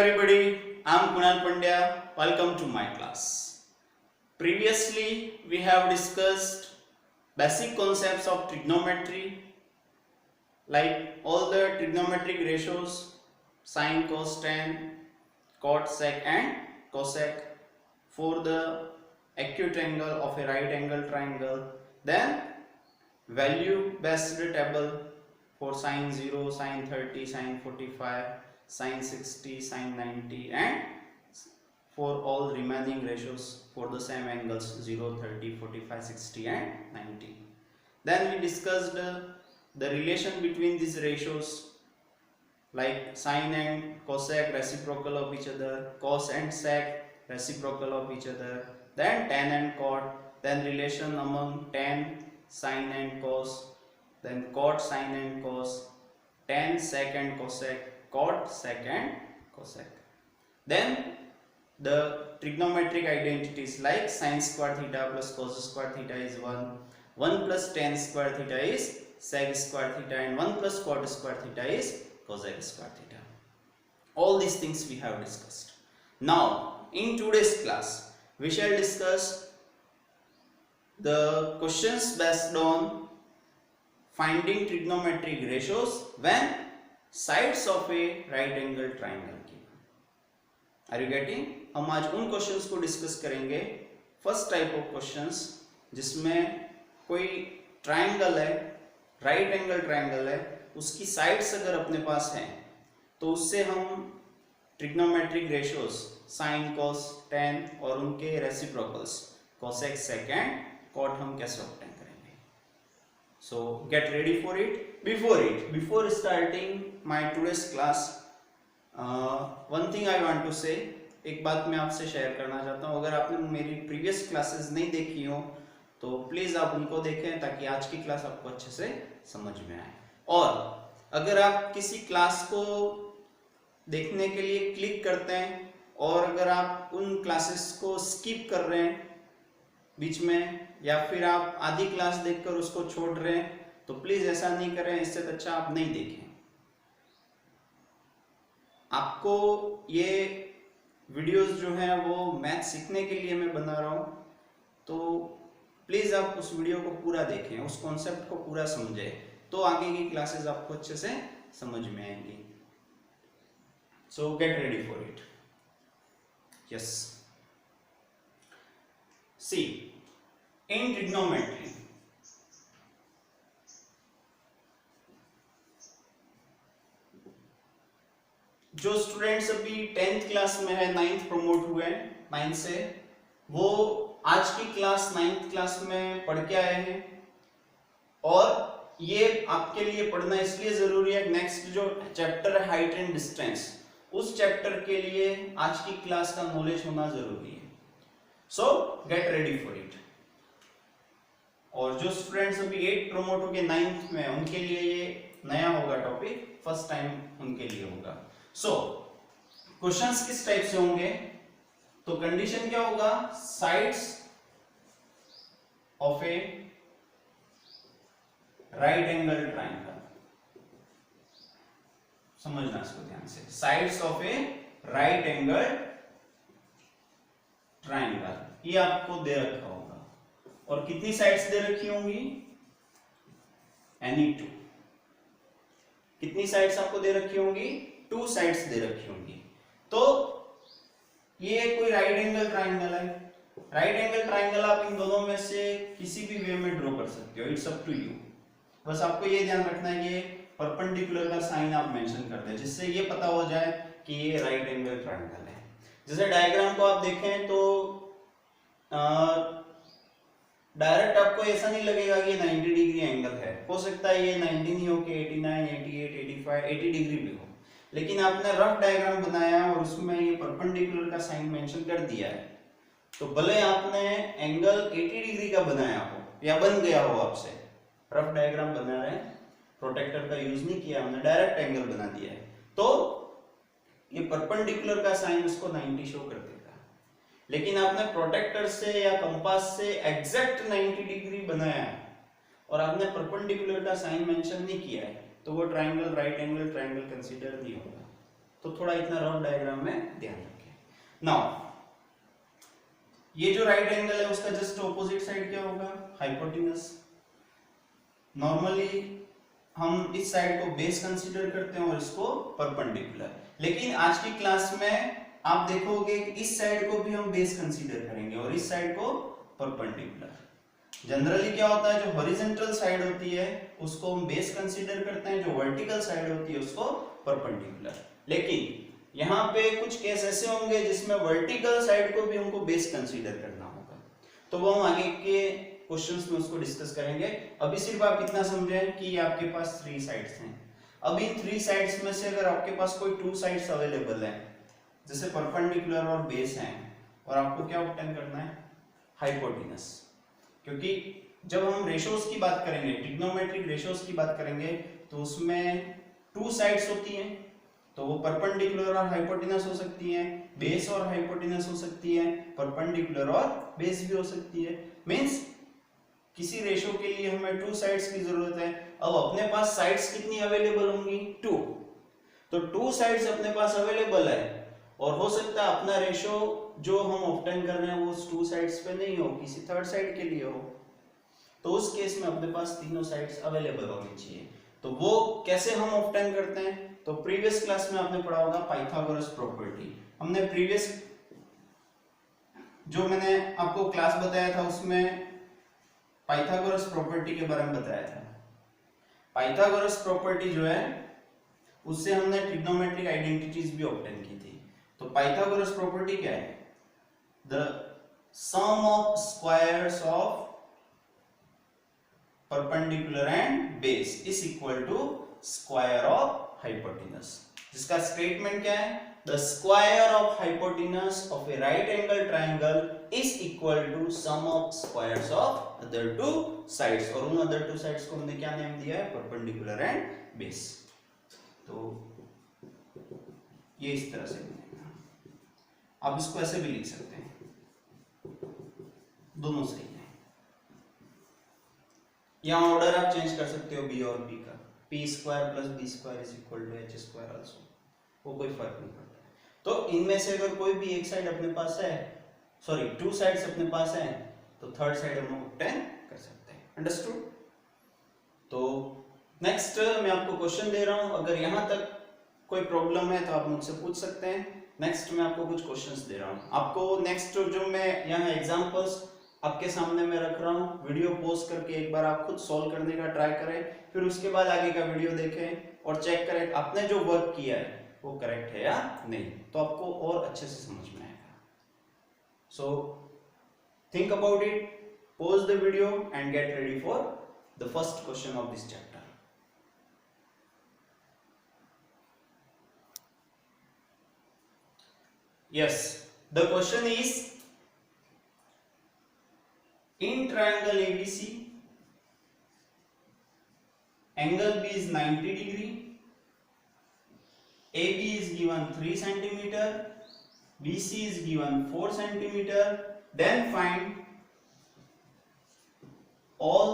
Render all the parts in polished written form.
everybody, I am Kunal Pandya. Welcome to my class. Previously, we have discussed basic concepts of trigonometry, like all the trigonometric ratios, sine, cos, tan, cot, sec and cosec for the acute angle of a right angle triangle. Then value based table for sine 0, sine 30, sine 45, sine 60, sine 90 and for all remaining ratios for the same angles 0, 30, 45, 60 and 90. Then we discussed the relation between these ratios, like sine and cosec reciprocal of each other, cos and sec reciprocal of each other, then tan and cot, then relation among tan, sine and cos, then cot, sine and cos, tan, sec and cosec, cot, sec and cosec. Then the trigonometric identities like sine square theta plus cos square theta is 1 plus tan square theta is sec square theta and 1 plus cot square theta is cosec square theta. All these things we have discussed. Now in today's class we shall discuss the questions based on finding trigonometric ratios when sides of a right angle triangle given. Are you getting? हम आज उन questions को discuss करेंगे. First type of questions जिसमें कोई triangle है, right angle triangle है, उसकी साइड्स अगर अपने पास हैं तो उससे हम trigonometric ratios sine, cos, tan और उनके reciprocals cosec, sec and cot हम कैसे ऑब्टेन करेंगे. So get ready for it. Before starting my today's class, one thing I want to say, एक बात मैं आपसे शेयर करना चाहता हूँ. अगर आपने मेरी प्रीवियस क्लासेस नहीं देखी हो तो प्लीज आप उनको देखें ताकि आज की क्लास आपको अच्छे से समझ में आए. और अगर आप किसी क्लास को देखने के लिए क्लिक करते हैं और अगर आप उन क्लासेस को स्किप कर रहे हैं बीच में या फिर आप आधी क्लास देखकर उसको छोड़ रहे हैं तो प्लीज ऐसा नहीं करें. इससे अच्छा आप नहीं देखें. आपको ये वीडियोस जो हैं वो मैथ सीखने के लिए मैं बना रहा हूँ, तो प्लीज आप उस वीडियो को पूरा देखें, उस कॉन्सेप्ट को पूरा समझें, तो आगे की क्लासेस आपको अच्छे से समझ में आएंगी. So get ready for it. Yes, see in trigonometry जो स्टूडेंट्स अभी 10th क्लास में है, 9th प्रमोट हुए हैं 9th से, वो आज की क्लास 9th क्लास में पढ़ के आए हैं. और ये आपके लिए पढ़ना इसलिए जरूरी है, नेक्स्ट जो चैप्टर है हाइट एंड डिस्टेंस, उस चैप्टर के लिए आज की क्लास का नॉलेज होना जरूरी है. सो गेट रेडी फॉर इट. और जो स्टूडेंट्स अभी 8 प्रमोट हो गए 9th में, उनके लिए ये नया होगा टॉपिक, फर्स्ट टाइम उनके लिए होगा. सो क्वेश्चंस किस टाइप से होंगे, तो कंडीशन क्या होगा, sides of a right angle triangle. समझना इसको ध्यान से. Sides of a right angle triangle ये आपको दे रखा होगा. और कितनी साइड्स दे रखी होंगी, एनी 2. कितनी साइड्स आपको दे रखी होंगी, 2 साइड्स दे रखी होंगी. तो ये कोई राइट एंगल ट्राइंगल है. राइट एंगल ट्राइंगल आप इन दोनों में से किसी भी वे में ड्रॉ कर सकते हो, इट्स अप टू यू. बस आपको ये ध्यान रखना है कि परपेंडिकुलर का साइन आप मेंशन कर दें, जिससे ये पता हो जाए कि ये राइट एंगल ट्राइंगल है. जैसे डायग्राम को आप देखें तो डायरेक्ट आपको ऐसा नहीं लगेगा कि 90 डिग्री एंगल है. हो सकता है ये 90 नहीं हो के 89, 88, 85, 80 डिग्री भी हो, लेकिन आपने रफ डायग्राम बनाया और उसमें ये परपेंडिकुलर का साइन मेंशन कर दिया है, तो भले आपने एंगल 80 डिग्री का बनाया हो या बन गया हो आपसे, रफ डायग्राम बना रहे हैं, प्रोटेक्टर का यूज नहीं किया हमने, डायरेक्ट एंगल बना दिया है, तो ये परपेंडिकुलर का साइन उसको 90 शो कर देगा. लेकिन आपने प्रोटेक्टर से या कंपास से एग्जैक्ट 90 डिग्री बनाया है और आपने परपेंडिकुलर का साइन मेंशन नहीं किया है, तो वो triangle right angle triangle consider नहीं होगा. तो थोड़ा इतना रफ डायग्राम में ध्यान रखें। नाउ ये जो राइट एंगल है उसका जस्ट ऑपोजिट साइड क्या होगा, हाइपोटेनस। नॉर्मली हम इस साइड को बेस कंसीडर करते हैं और इसको परपेंडिकुलर, लेकिन आज की क्लास में आप देखोगे कि इस साइड को भी हम बेस कंसीडर करेंगे और इस साइड को परपेंडिकुलर। जनरली क्या होता है, जो हॉरिजॉन्टल साइड होती है उसको हम बेस कंसीडर करते हैं, जो वर्टिकल साइड होती है उसको परपेंडिकुलर। लेकिन यहाँ पे कुछ केस ऐसे होंगे जिसमें वर्टिकल साइड को भी हमको बेस कंसीडर करना होगा, तो वो हम आगे के क्वेश्चंस में उसको डिस्कस करेंगे। अभी सिर्फ आप इतना समझें कि आपके पास 3 साइड्स हैं। अब इन 3 साइड्स में से अगर आपके पास कोई 2 साइड्स अवेलेबल है, जैसे परपेंडिकुलर और बेस हैं, और आपको क्या ऑब्टेन करना है, हाइपोटेनस। क्योंकि जब हम रेशियोज की बात करेंगे, ट्रिग्नोमेट्रिक रेशियोज की बात करेंगे, तो उसमें 2 साइड्स होती हैं, तो वो परपेंडिकुलर और हाइपोटेनस हो सकती हैं, बेस और हाइपोटेनस हो सकती है, परपेंडिकुलर और बेस भी हो सकती है। मींस किसी रेशियो के लिए हमें 2 साइड्स की जरूरत है। अब अपने पास साइड्स कितनी अवेलेबल होंगी, 2। तो 2 साइड्स अपने पास अवेलेबल है, और हो सकता है अपना रेशियो जो हम ऑब्टेन कर रहे हैं वो उस 2 साइड्स पे नहीं हो, किसी थर्ड साइड के लिए हो, तो उस केस में अपने पास तीनों साइड्स अवेलेबल होनी चाहिए। तो वो कैसे हम ऑब्टेन करते हैं, तो प्रीवियस क्लास में आपने पढ़ा होगा पाइथागोरस प्रॉपर्टी। हमने प्रीवियस जो मैंने आपको क्लास बताया था उसमें पाइथागोरस प्रॉपर्टी के बारे में बताया था। पाइथागोरस प्रॉपर्टी जो है उससे हमने ट्रिग्नोमेट्रिक आइडेंटिटीज भी ऑब्टेन की थी। तो पाइथागोरस प्रॉपर्टी क्या है, the sum of squares of perpendicular and base is equal to square of hypotenuse, जिसका स्टेटमेंट क्या है, the square of hypotenuse of a right angle triangle is equal to sum of squares of other 2 sides. और उन other 2 sides को हमने क्या name दिया है, परपेंडिकुलर एंड बेस। तो ये इस तरह से बनेगा, आप इसको ऐसे भी लिख सकते हैं, दोनों सही है। यहां ऑर्डर आप चेंज कर सकते हो बी और बी का, P square plus B square is equal to H square also, वो कोई फर्क नहीं पड़ता। तो इनमें से अगर कोई भी एक साइड अपने पास है, सॉरी 2 साइड्स अपने पास है, तो थर्ड साइड हम ऑब्टेन कर सकते हैं। अंडरस्टूड। तो नेक्स्ट मैं आपको क्वेश्चन दे रहा हूं, अगर यहां तक कोई प्रॉब्लम है तो आप मुझसे पूछ सकते हैं। नेक्स्ट मैं आपको कुछ क्वेश्चंस दे रहा हूं। आपको नेक्स्ट जो मैं यहां एग्जांपल्स आपके सामने मैं रख रहा हूं, वीडियो पॉज करके एक बार आप खुद सॉल्व करने का ट्राई करें, फिर उसके बाद आगे का वीडियो देखें और चेक करें आपने जो वर्क किया है वो करेक्ट है या नहीं, तो आपको और अच्छे से समझ में आएगा। So think about it, pause the video and get ready for the first question of this chapter. Yes, the question is, in triangle ABC, angle B is 90 degree, AB is given 3 centimeter, BC is given 4 centimeter, then find all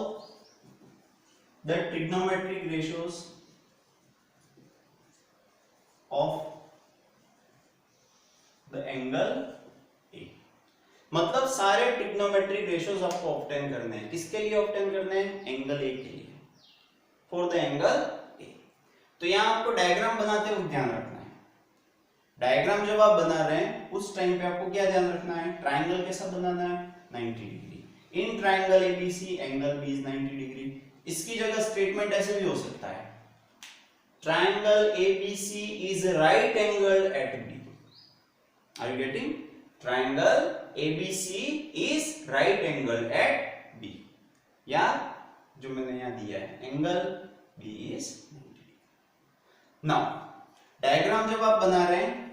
the trigonometric ratios of the angle A। मतलब सारे trigonometric ratios आपको obtain करने हैं, किसके लिए obtain करने हैं, angle A के लिए, फॉर द एंगल A। तो यहां आपको डायग्राम बनाते हुए ध्यान रखना है, डायग्राम जब आप बना रहे हैं उस टाइम पे आपको क्या ध्यान रखना है, ट्राइंगल कैसा बनाना है, 90 degree. In triangle ABC angle B is 90 degree. इसकी जगह स्टेटमेंट ऐसे भी हो सकता है, triangle ABC is right angle at B. Are you getting, triangle ABC is right angle at B, या जो मैंने यहां दिया है angle B is 90 degree. Now diagram जब आप बना रहे हैं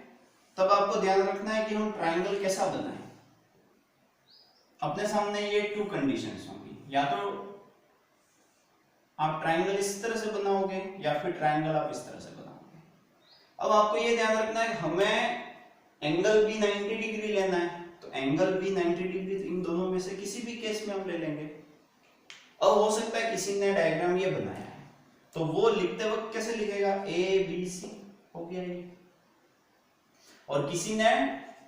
तब आपको ध्यान रखना है कि हम ट्राइंगल कैसा बनाएं। अपने सामने ये 2 कंडीशंस होंगी, या तो आप ट्राइंगल इस तरह से बनाओगे या फिर ट्राइंगल आप इस तरह से बनाओगे। अब आपको ये ध्यान रखना है हमें एंगल भी 90 डिग्री लेना है, तो एंगल भी 90 डिग्री इन दोनों में से किसी भी केस में हम ले लेंगे। अब हो सकता है किसी ने डायग्राम ये बनाया है, तो वो लिखते वक्त कैसे लिखेगा, ए बी सी, हो गया ये। और किसी ने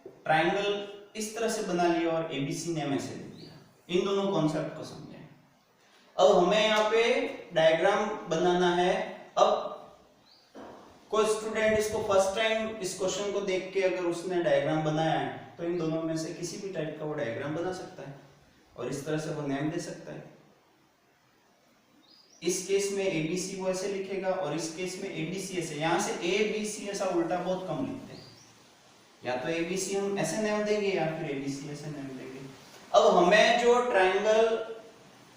ट्राइंगल इस तरह से बना लिया और एबीसी नेम ऐसे दे दिया। इन दोनों कॉन्सेप्ट को समझें। अब हमें यहाँ पे डायग्राम बनाना है। अब कोई स्टूडेंट इसको फर्स्ट टाइम इस क्वेश्चन को देख के अगर उसने डायग्राम बनाया है तो इन दोनों में से किसी भी टाइप का वो डायग्राम बना सकता है और इस तरह से वो नेम दे सकता है। इस केस में एबीसी वो ऐसे लिखेगा और इस केस में एबीसी ऐसे। यहाँ से एबीसी ऐसा उल्टा बहुत कम लिखते हैं, या तो एबीसी हम ऐसे नेम देंगे या फिर एबीसी ऐसे नेम देंगे। अब हमें जो ट्राइंगल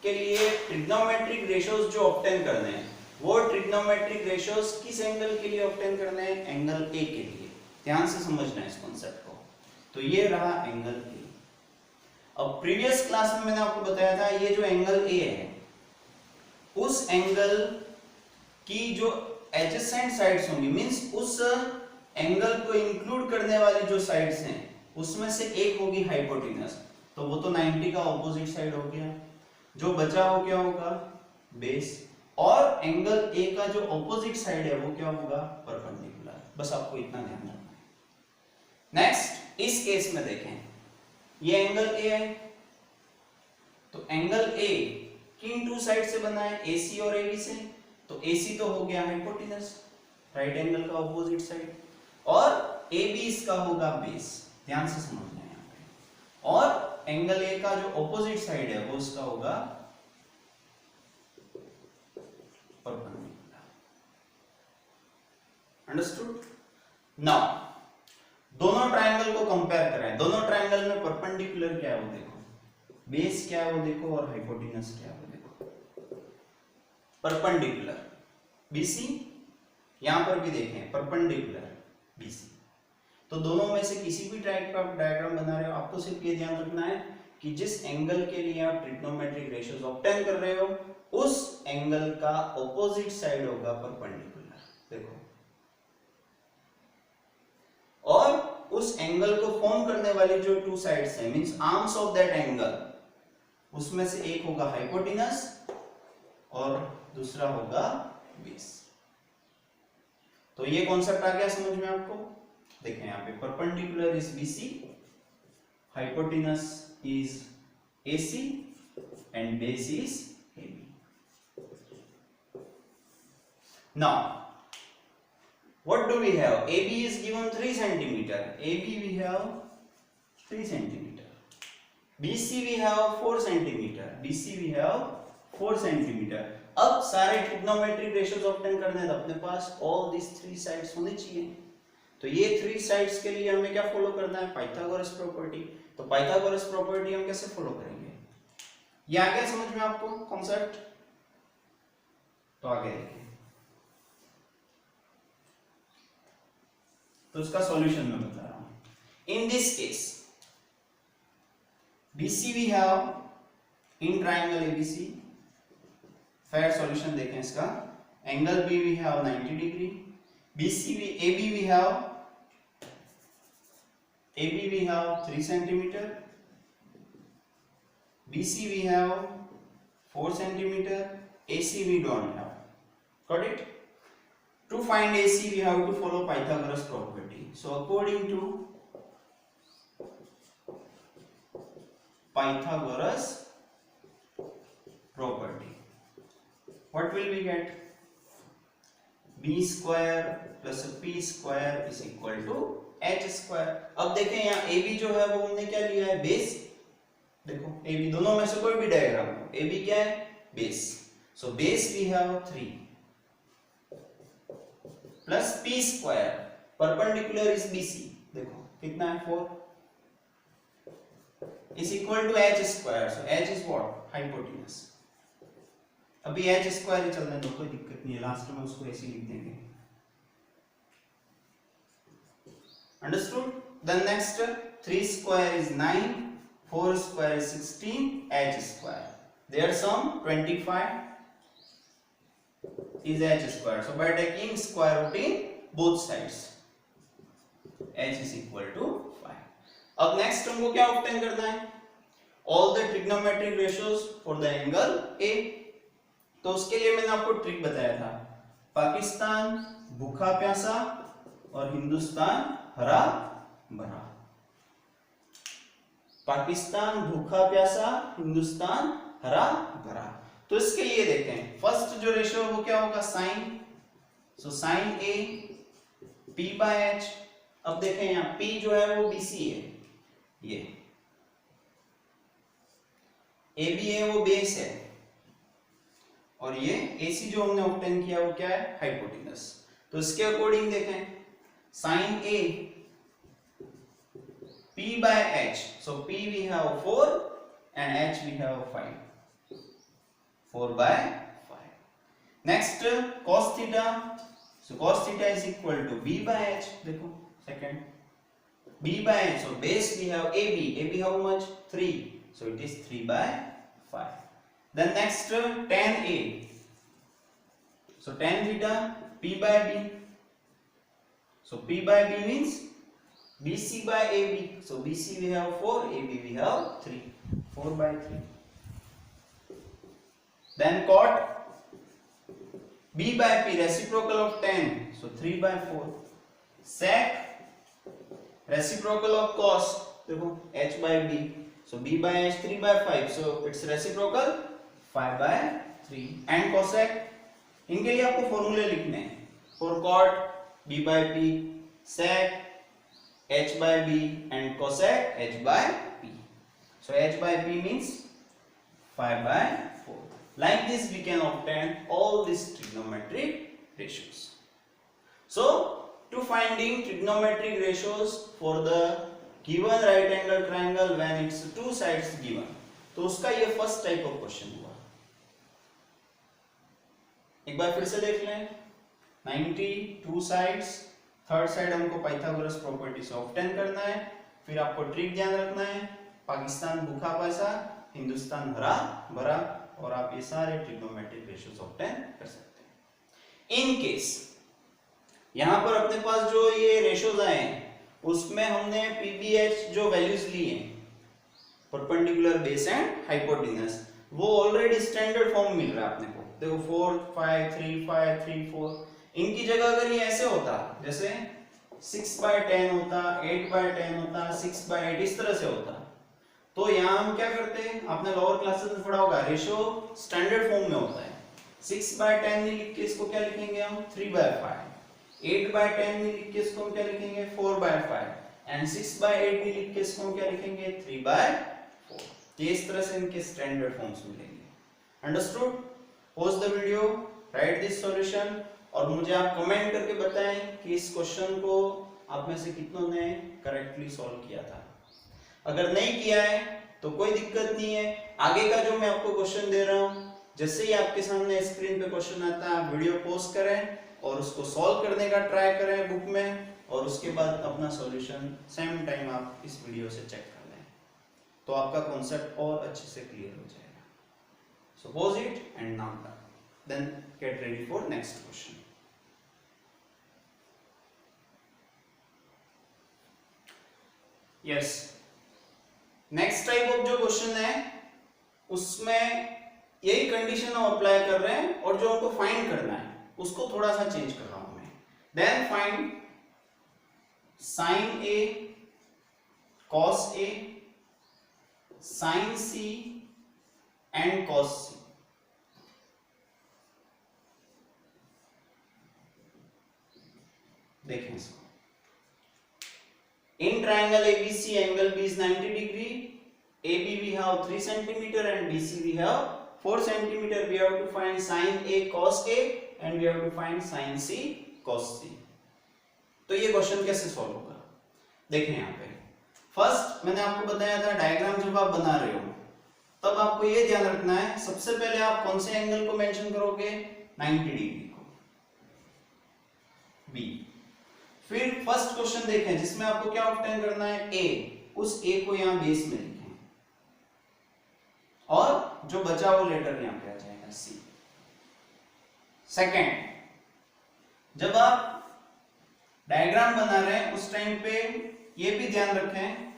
के लिए ट्रिग्नोमेट्रिक रेशियोज जो ऑब्टेन करने हैं, वो ट्रिग्नोमेट्रिक रेशियोज किस एंगल के लिए ऑब्टेन करने हैं? एंगल ए के लिए। ध्यान से समझना है इस कॉन्सेप्ट को। तो ये रहा एंगल ए। अब प्रीवियस क्लास में मैंने आपको बताया था ये जो एंगल ए है उस एंगल की जो एडजेसेंट साइड्स होंगी, मींस उस एंगल को इंक्लूड करने वाली जो साइड्स हैं उसमें से एक होगी हाइपोटेनस, तो वो तो 90 का ऑपोजिट साइड हो गया। जो बचा हो क्या होगा? बेस। और एंगल ए का जो ऑपोजिट साइड है वो क्या होगा? परपेंडिकुलर। बस आपको इतना ध्यान रखना है। नेक्स्ट इस केस में देखें, ये एंगल ए है, तो एंगल ए किन टू साइड से बना है? एसी और एबी से। तो एसी तो हो गया हाइपोटेनस, राइट एंगल का ऑपोजिट साइड, और एबी इसका होगा बेस। ध्यान से समझना है यहाँ पे। और एंगल ए का जो ऑपोजिट साइड है वो इसका होगा परपेंडिकुलर। अंडरस्टूड? नाउ दोनों ट्रायंगल को कंपेयर करें। दोनों ट्रायंगल में परपेंडिकुलर क्या है वो देखो, बेस क्या है वो देखो, और हाइपोटेनस क्या है वो देखो। परपेंडिकुलर बीसी, यहां पर भी देखें परपेंडिकुलर बीसी। तो दोनों में से किसी भी टाइप का आप डायग्राम बना रहे हो, आपको सिर्फ ये ध्यान रखना है कि जिस एंगल के लिए आप ट्रिग्नोमेट्रिक रेशियोज ऑब्टेन कर रहे हो उस एंगल का ऑपोजिट साइड होगा परपेंडिकुलर। देखो, और उस एंगल को फॉर्म करने वाली जो टू साइड्स हैं, means arms of that angle, उसमें से एक होगा हाइपोटेनस और दूसरा होगा बेस। तो ये कॉन्सेप्ट आ गया समझ में आपको? देखें यहाँ पे perpendicular is BC, hypotenuse is AC and base is AB. Now what do we have? AB is given 3 centimeter. AB we have 3 centimeter. BC we have 4 centimeter. BC we have 4 centimeter. अब सारे trigonometric ratios obtain करने हैं तो अपने पास all this 3 sides होने चाहिए। तो ये 3 साइड्स के लिए हमें क्या फॉलो करना है? Pythagoras property. तो पाइथागोरस प्रॉपर्टी हम कैसे फॉलो करेंगे? ये आ गया समझ में आपको कॉन्सेप्ट? तो आगे देखिए। तो इसका सॉल्यूशन मैं बता रहा हूं। In this case BC we have in triangle ABC, fair solution देखें इसका। Angle B we have 90 degree, AB we have 3 centimeter, BC we have 4 centimeter, AC we don't have. Got it? To find AC we have to follow Pythagoras property. So according to Pythagoras property, what will we get? B square plus P square is equal to H square. अब देखें यहाँ AB जो है वो हमने क्या लिया है? बेस। देखो AB दोनों में से कोई भी डायग्राम हो, AB क्या है? Base. So base we have 3 plus P square, perpendicular is BC, देखो कितना है 4, is equal to H square. So H is what? Hypotenuse. अभी H स्क्वायर ही चलने दो, कोई दिक्कत नहीं है, लास्ट में उसको ऐसे लिख देंगे। Understood? Then next 3 square is 9, 4 square is 16, H square, their sum 25 is H square. So by taking square root in both sides, H is equal to 5. अब next हमको क्या obtain करना है? All the trigonometric ratios for the angle A. तो उसके लिए मैंने आपको ट्रिक बताया था, पाकिस्तान भूखा प्यासा और हिंदुस्तान हरा भरा। पाकिस्तान भूखा प्यासा, हिंदुस्तान हरा भरा। तो इसके लिए देखें, फर्स्ट जो रेशियो वो क्या होगा, sine. So sine A P by H. अब देखें यहाँ पी जो है वो बीसी है, ये ए बी है वो बेस है, और ये एसी जो हमने ऑब्टेन किया वो क्या है, हाइपोटेनस। तो इसके अकॉर्डिंग देखें, sine A P by H. So P we have 4 and H we have 5. 4 by 5. Next cos theta. So cos theta is equal to B by H. देखो second. B by H. So base we have AB. AB how much? 3. So it is 3 by 5. Then next tan A. So tan theta P by B. So P by B means BC by AB. So BC we have 4, AB we have 3. 4 by 3. Then cot B by P, reciprocal of tan. So 3 by 4. Sec reciprocal of cos. देखो H by B. So B by H 3 by 5. So it's reciprocal 5 by 3. And cosec. इनके लिए आपको फॉर्मूले लिखने हैं. For cot B by P, sec H by B and cosec H by P. So H by P means 5 by 4. Like this we can obtain all these trigonometric ratios. So to finding trigonometric ratios for the given right angle triangle when its two sides given. तो उसका ये first type of question हुआ। एक बार फिर से देख लें, 90 two sides, third side हमको पाइथागोरस प्रॉपर्टी से ऑब्टेन करना है। फिर आपको ट्रिक ध्यान रखना है, पाकिस्तान भूखा प्यासा, हिंदुस्तान हरा भरा, और आप ये सारे ट्रिग्नोमेट्रिक रेशियोज ऑब्टेन कर सकते हैं। इन केस यहां पर अपने पास जो ये रेशियोज आए हैं उसमें हमने पीबीएच जो वैल्यूज ली हैं, परपेंडिकुलर बेस एंड हाइपोटेनस, वो ऑलरेडी स्टैंडर्ड फॉर्म मिल रहा है अपने को। देखो 4 5 3 5 3 4, इनकी जगह अगर ये ऐसे होता, जैसे 6 by 10 होता, 8 by 10 होता, 6 by 8 इस तरह से होता, तो यहाँ हम क्या करते हैं, आपने लोअर क्लासेस में पढ़ा होगा, रेशियो स्टैंडर्ड फॉर्म में होता है। 6 by 10 नहीं लिख के इसको क्या लिखेंगे हम, 3 by 5। 8 by 10 नहीं लिख के इसको हम क्या लिखेंगे, 4 by 5। एंड 6 by 8 नहीं लिख के इसको हम क्या लिखेंगे, 3 by 4। ये इस तरह से इनके स्टैंडर्ड फॉर्म्स मिलेंगे। Understood? Pause the video, right this solution, और मुझे आप कमेंट करके बताएं कि इस क्वेश्चन को आप में से कितनों ने करेक्टली सॉल्व किया था। अगर नहीं किया है तो कोई दिक्कत नहीं है, आगे का जो मैं आपको क्वेश्चन दे रहा हूं, जैसे ही आपके सामने स्क्रीन पे क्वेश्चन आता है आप वीडियो पॉज करें और उसको सॉल्व करने का ट्राई करें बुक में, और उसके बाद अपना सॉल्यूशन सेम टाइम आप इस वीडियो से चेक कर लें, तो आपका कॉन्सेप्ट और अच्छे से क्लियर हो जाएगा। So pause it and now then get ready for next question. Yes, next type of जो क्वेश्चन है उसमें यही कंडीशन हम अप्लाई कर रहे हैं, और जो हमको फाइंड करना है उसको थोड़ा सा चेंज कर रहा हूं मैं। Then find sine A cos A sine C and cos C. देखें इसको, in triangle ABC angle B is 90 degree, AB we have 3 centimeter and BC we have 4 centimeter. We have to find sin A cos A and we have to find sin C cos C. तो ये question कैसे solve होगा, देखें यहाँ पे। First मैंने आपको बताया था, डायग्राम जब आप बना रहे हो तब आपको ये ध्यान रखना है, सबसे पहले आप कौन से एंगल को मेंशन करोगे, 90 डिग्री को, B। फिर फर्स्ट क्वेश्चन देखें जिसमें आपको क्या ऑब्टेन करना है, ए, उस ए को यहां बेस में लिखें, और जो बचा वो लेटर यहां पे आ जाएगा, सी। सेकंड, जब आप डायग्राम बना रहे हैं उस टाइम पे ये भी ध्यान रखें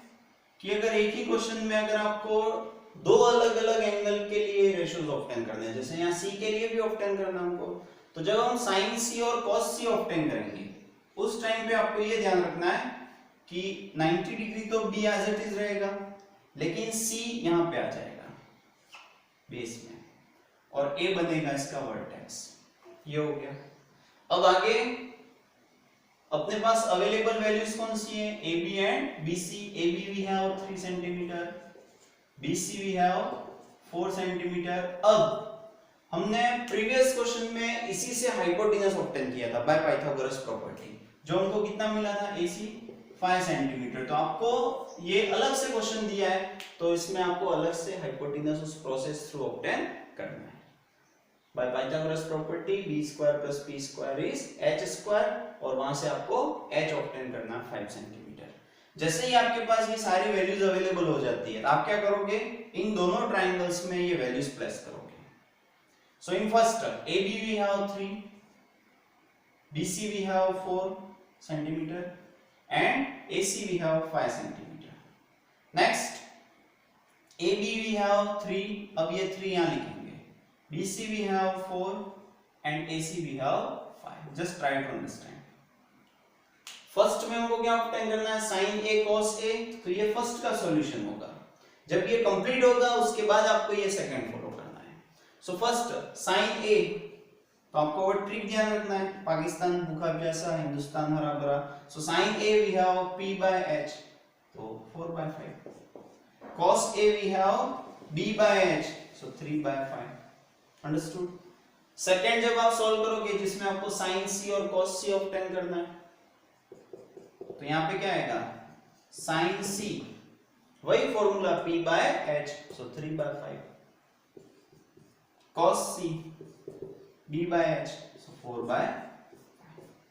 कि अगर एक ही क्वेश्चन में अगर आपको दो अलग अलग एंगल के लिए रेशियोज ऑब्टेन करने हैं, जैसे यहाँ सी के लिए भी ऑब्टेन करना हमको, तो जब हम साइन सी और कॉस सी ऑब्टेन करेंगे उस टाइम पे आपको ये ध्यान रखना है कि 90 डिग्री तो B एज इट इज रहेगा, लेकिन C यहाँ पे आ जाएगा बेस में और A बनेगा इसका वर्टेक्स। ये हो गया। अब आगे अपने पास अवेलेबल वैल्यूज कौन सी है? AB and BC। AB we have 3 centimetre, BC we have 4 centimetre. अब हमने प्रीवियस क्वेश्चन में इसी से हाइपोटेनस ऑब्टेन किया था बाय पाइथागोरस प्रॉपर्टी, जो हमको कितना मिला था? AC 5 centimetre. तो आपको ये अलग से क्वेश्चन दिया है, तो इसमें आपको अलग से हाइपोटेनस उस प्रोसेस थ्रू ऑब्टेन करना है। By Pythagoras property b² + p² is h², और वहां से आपको h ऑब्टेन करना है 5 सेंटीमीटर। जैसे ही आपके पास ये सारी वैल्यूज अवेलेबल हो जाती है, तो आप क्या करोगे? इन दोनों ट्रायंगल्स में ये वैल्यूज प्लेस करोगे। So in first AB we have 3, BC we have 4 centimeter and AC we have 5 centimeter. Next AB we have 3, अब ये 3 यहाँ लिखेंगे, BC we have 4 and AC we have 5. Just try to understand. First में हमको क्या obtain करना है? sin A cos A। तो ये फर्स्ट का सॉल्यूशन होगा। जब ये कंप्लीट होगा उसके बाद आपको ये सेकंड फॉलो करना है। सो फर्स्ट sin A, तो आपको वो ट्रिक ध्यान रखना है, पाकिस्तान भूखा प्यासा हिंदुस्तान हरा भरा। So sin A we have P/h, तो 4/5। cos A we have B/h, so 3/5। Understood? Second जब आप सॉल्व करोगे जिसमें आपको sin C और cos C ऑब्टेन करना है, तो यहाँ पे क्या आएगा? sin C, वही फॉर्मूला P/h, सो 3/5। cos C B/h, so 4/5।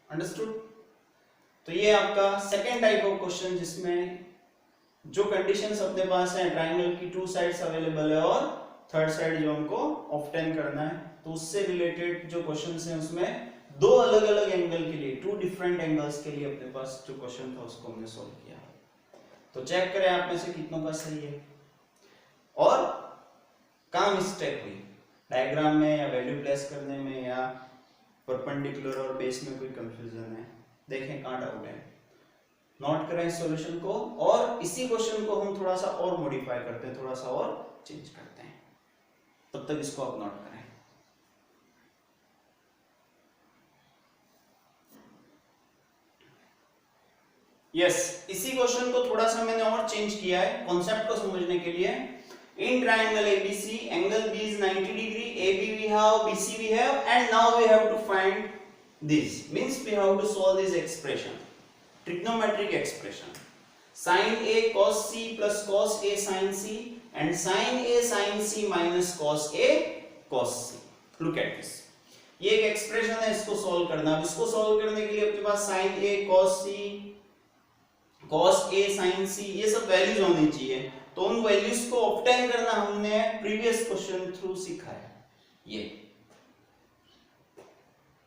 Understood? तो ये आपका सेकेंड टाइप ऑफ क्वेश्चन, जिसमें जो कंडीशंस अपने पास है, ट्रायंगल की 2 साइड्स अवेलेबल है और थर्ड साइड जो हमको ऑब्टेन करना है, तो उससे रिलेटेड जो क्वेश्चंस हैं उसमें दो अलग अलग एंगल के लिए, 2 डिफरेंट एंगल्स के लिए अपने पास जो क्वेश्चन था उसको हमने सॉल्व किया। तो चेक करें आप में से कितनों का सही है और कहाँ मिस्टेक हुई, डायग्राम में या वैल्यू प्लेस करने में या परपेंडिकुलर और बेस में कोई कंफ्यूजन है। देखें कहाँ डाउट है, नोट करें इस सॉल्यूशन को, और इसी क्वेश्चन को हम थोड़ा सा और मॉडिफाई करते हैं, थोड़ा सा और चेंज करते हैं। तब तक इसको आप नोट करें। यस, इसी क्वेश्चन को थोड़ा सा मैंने और चेंज किया है कॉन्सेप्ट को समझने के लिए। In triangle ABC, angle B is 90 degree, AB we have, BC we have, and now we have to find this. Means we have to solve this expression, trigonometric expression. Sin A cos C plus cos A sin C, and sin A sin C minus cos A cos C. Look at this. ये एक expression है, इसको solve करना। अब इसको solve करने के लिए अपने पास sin A cos C, cos A sin C, ये सब वैल्यूज होनी चाहिए। तो उन वैल्यूज को ऑब्टेन करना हमने प्रीवियस क्वेश्चन थ्रू सीखा है। ये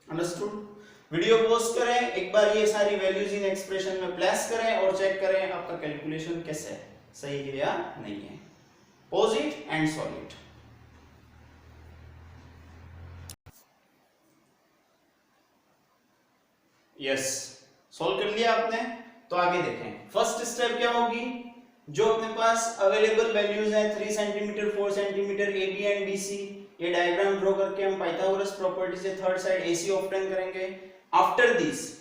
अंडरस्टूड? वीडियो पॉज करें, एक बार ये सारी वैल्यूज इन एक्सप्रेशन में प्लेस करें और चेक करें आपका कैलकुलेशन कैसे है, सही है या नहीं है। Pause it and solve it. Yes, solve कर लिया आपने? तो आगे देखें। फर्स्ट स्टेप क्या होगी? जो अपने पास अवेलेबल वैल्यूज हैं 3 centimetre 4 centimetre A B and B C, ये डायग्राम ड्रॉ करके हम पाइथागोरस प्रॉपर्टी से थर्ड साइड एसी ऑब्टेन करेंगे। After this,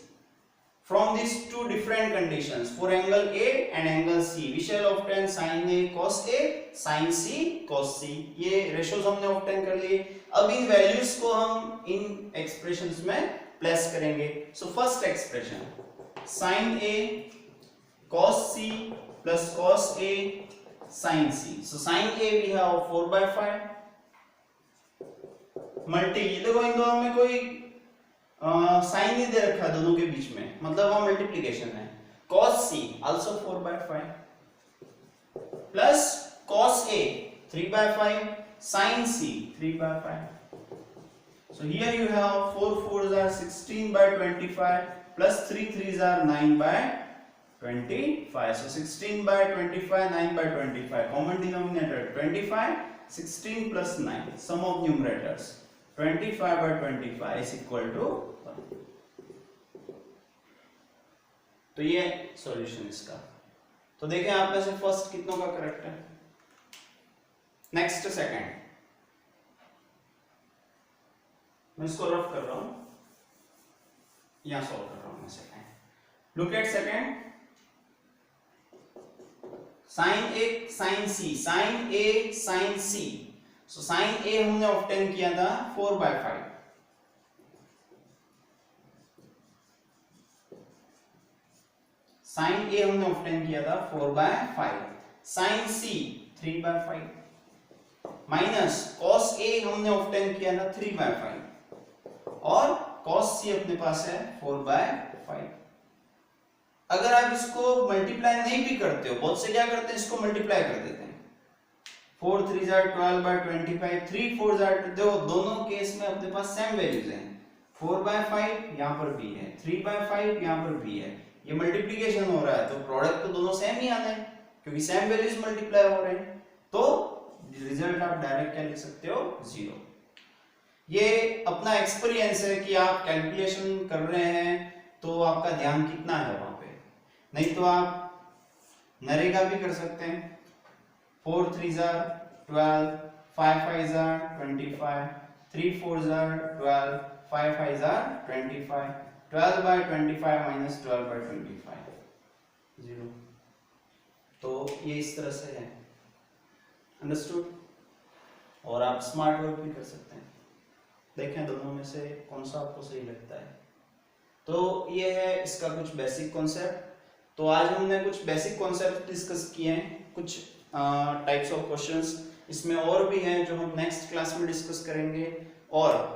from this 2 different conditions for angle A and angle C, we shall obtain sin A cos A sin C cos C। ये ratios हमने obtain कर लिए। अब इन values को हम इन expressions में place करेंगे। So first expression sin A cos C plus cos A sin C. So sin A we have 4/5 multi, ये देखो इन दोनों में कोई साइन नहीं दे रखा दोनों के बीच में, मतलब वहां मल्टीप्लिकेशन है। cos C also 4/5 plus cos A 3/5 sin C 3/5. So here you have 4 4s are 16/25 plus 3 3s are 9/25. So 16/25 9/25, common denominator 25, 16 plus 9, sum of numerators 25/25 is equal to 1. तो ये सॉल्यूशन इसका। तो देखें आप में से फर्स्ट कितनों का करेक्ट है। नेक्स्ट सेकंड, मैं इसको रफ कर रहा हूं, यहां सॉल्व कर रहा हूं मैं second. Look at second, sine A sine C, sine A sine C. So sine A हमने ऑब्टेन किया था 4/5, साइन ए हमने ऑब्टेन किया था 4/5, sign C 3/5 minus cos A हमने ऑब्टेन किया था 3/5 और कॉस सी अपने पास है 4/5। अगर आप इसको मल्टीप्लाई नहीं भी करते हो, बहुत से क्या करते हैं इसको मल्टीप्लाई कर देते हैं, 4 3 12/25, 3 4 देखो दोनों केस में अपने पास सेम वैल्यूज हैं, 4/5 यहाँ पर भी है, 3/5 यहाँ पर भी है, ये मल्टीप्लीकेशन हो रहा है तो प्रोडक्ट तो दोनों सेम ही आना है क्योंकि सेम वैल्यूज मल्टीप्लाई हो रहे हैं, तो रिजल्ट आप डायरेक्ट क्या लिख सकते हो 0। ये अपना एक्सपीरियंस है कि आप कैलकुलेशन कर रहे हैं तो आपका ध्यान कितना है वहां पे, नहीं तो आप नरेगा भी कर सकते हैं, 4 3 12, 5 5 25, 3 4 12, 5 5 25, 12/25 माइनस 12/25 0। तो ये इस तरह से है, अंडरस्टूड। और आप स्मार्ट वर्क भी कर सकते हैं, देखें दोनों में से कौन सा आपको सही लगता है। तो ये है इसका कुछ बेसिक कॉन्सेप्ट। तो आज हमने कुछ बेसिक कॉन्सेप्ट डिस्कस किए हैं, कुछ टाइप्स ऑफ क्वेश्चंस इसमें और भी हैं जो हम नेक्स्ट क्लास में डिस्कस करेंगे। और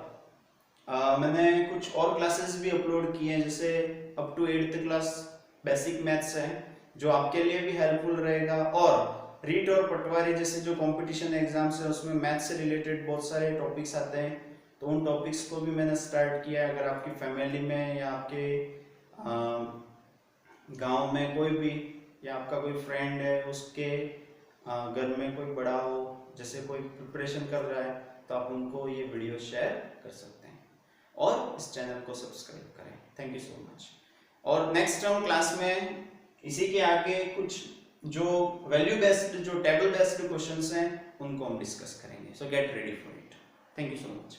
मैंने कुछ और क्लासेस भी अपलोड किए हैं, जैसे up to 8th class basic maths है जो आपके लिए भी हेल्पफुल रहेगा, और रीट और पटवारी जैसे जो कंपटीशन एग्जाम्स है उसमें मैथ्स से रिलेटेड बहुत सारे टॉपिक्स आते हैं, तो उन टॉपिक्स को भी मैंने स्टार्ट किया है। अगर आपकी फैमिली में या आपके गांव में कोई भी या आपका कोई फ्रेंड है उसके घर में कोई बड़ा हो, जैसे कोई प्रिपरेशन कर रहा है, तो आप उनको ये वीडियो शेयर कर सकते हैं और इस चैनल को सब्सक्राइब करें। Thank you so much. और नेक्स्ट हम क्लास में इसी के आगे कुछ जो वैल्यू बेस्ड, जो टेबल बेस्ड क्वेश्चंस हैं उनको हम डिस्कस करेंगे। So get ready for it. Thank you so much.